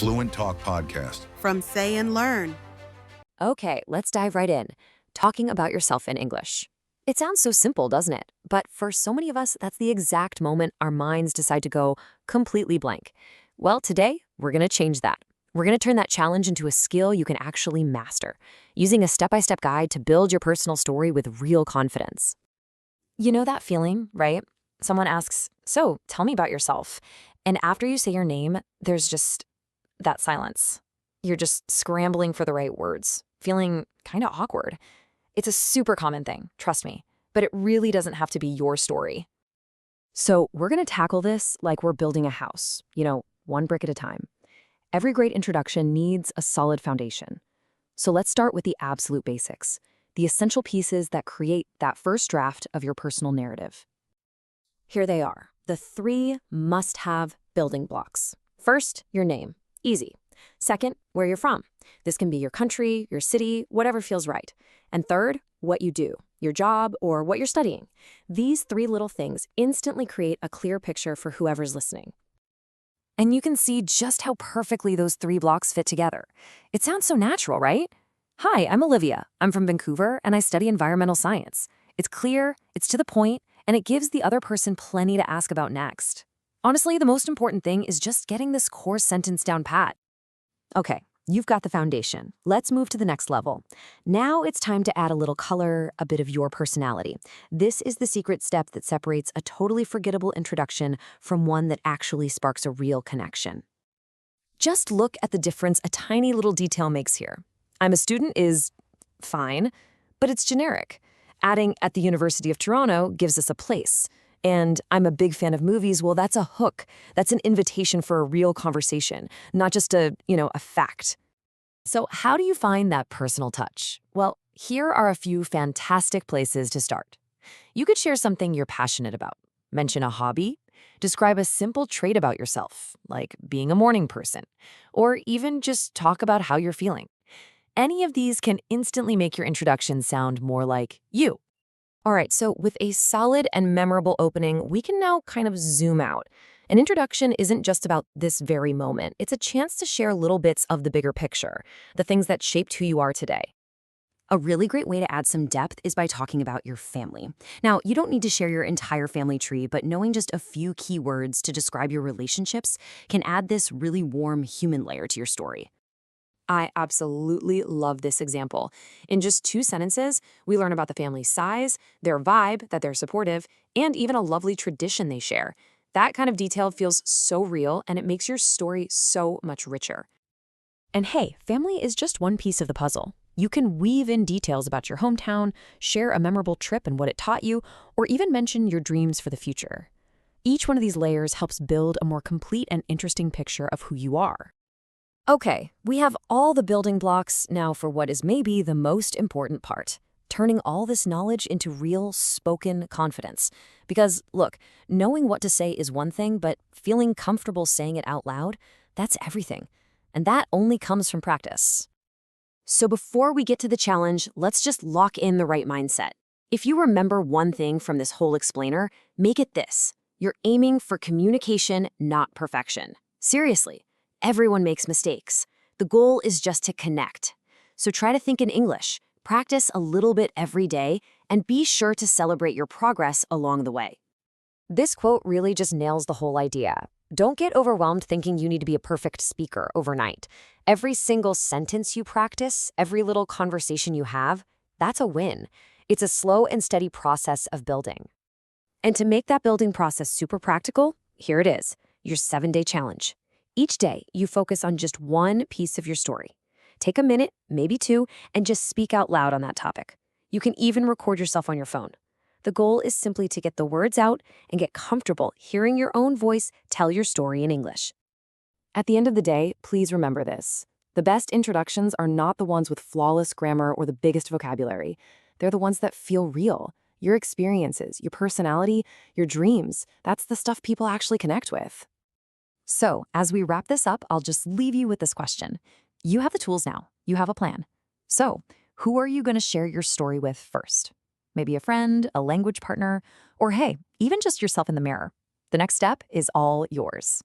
Fluent Talk Podcast. From SayAndLearn. Okay, let's dive right in. Talking about yourself in English. It sounds so simple, doesn't it? But for so many of us, that's the exact moment our minds decide to go completely blank. Well, today, we're going to change that. We're going to turn that challenge into a skill you can actually master, using a step-by-step guide to build your personal story with real confidence. You know that feeling, right? Someone asks, "So, tell me about yourself." And after you say your name, there's just that silence. You're just scrambling for the right words, feeling kind of awkward. It's a super common thing, trust me, but it really doesn't have to be your story. So we're going to tackle this like we're building a house, one brick at a time. Every great introduction needs a solid foundation. So let's start with the absolute basics, the essential pieces that create that first draft of your personal narrative. Here they are, the 3 must-have building blocks. First, your name. Easy. Second, where you're from. This can be your country, your city, whatever feels right. And third, what you do, your job, or what you're studying. These 3 little things instantly create a clear picture for whoever's listening. And you can see just how perfectly those 3 blocks fit together. It sounds so natural, right? Hi, I'm Olivia. I'm from Vancouver, and I study environmental science. It's clear, it's to the point, and it gives the other person plenty to ask about next. Honestly, the most important thing is just getting this core sentence down pat. Okay, you've got the foundation. Let's move to the next level. Now it's time to add a little color, a bit of your personality. This is the secret step that separates a totally forgettable introduction from one that actually sparks a real connection. Just look at the difference a tiny little detail makes here. I'm a student is fine, but it's generic. Adding at the University of Toronto gives us a place. And I'm a big fan of movies. Well, that's a hook. That's an invitation for a real conversation, not just a fact. So how do you find that personal touch? Well, here are a few fantastic places to start. You could share something you're passionate about. Mention a hobby. Describe a simple trait about yourself, like being a morning person. Or even just talk about how you're feeling. Any of these can instantly make your introduction sound more like you. All right, so with a solid and memorable opening, we can now kind of zoom out. An introduction isn't just about this very moment. It's a chance to share little bits of the bigger picture, the things that shaped who you are today. A really great way to add some depth is by talking about your family. Now, you don't need to share your entire family tree, but knowing just a few key words to describe your relationships can add this really warm human layer to your story. I absolutely love this example. In just 2 sentences, we learn about the family's size, their vibe, that they're supportive, and even a lovely tradition they share. That kind of detail feels so real, and it makes your story so much richer. And hey, family is just one piece of the puzzle. You can weave in details about your hometown, share a memorable trip and what it taught you, or even mention your dreams for the future. Each one of these layers helps build a more complete and interesting picture of who you are. Okay, we have all the building blocks now for what is maybe the most important part, turning all this knowledge into real spoken confidence. Because, look, knowing what to say is one thing, but feeling comfortable saying it out loud, that's everything. And that only comes from practice. So before we get to the challenge, let's just lock in the right mindset. If you remember one thing from this whole explainer, make it this. You're aiming for communication, not perfection. Seriously. Everyone makes mistakes. The goal is just to connect. So try to think in English, practice a little bit every day, and be sure to celebrate your progress along the way. This quote really just nails the whole idea. Don't get overwhelmed thinking you need to be a perfect speaker overnight. Every single sentence you practice, every little conversation you have, that's a win. It's a slow and steady process of building. And to make that building process super practical, here it is, your 7-day challenge. Each day, you focus on just one piece of your story. Take a minute, maybe 2, and just speak out loud on that topic. You can even record yourself on your phone. The goal is simply to get the words out and get comfortable hearing your own voice tell your story in English. At the end of the day, please remember this. The best introductions are not the ones with flawless grammar or the biggest vocabulary. They're the ones that feel real. Your experiences, your personality, your dreams, that's the stuff people actually connect with. So, as we wrap this up, I'll just leave you with this question. You have the tools now. You have a plan. So, who are you going to share your story with first? Maybe a friend, a language partner, or hey, even just yourself in the mirror. The next step is all yours.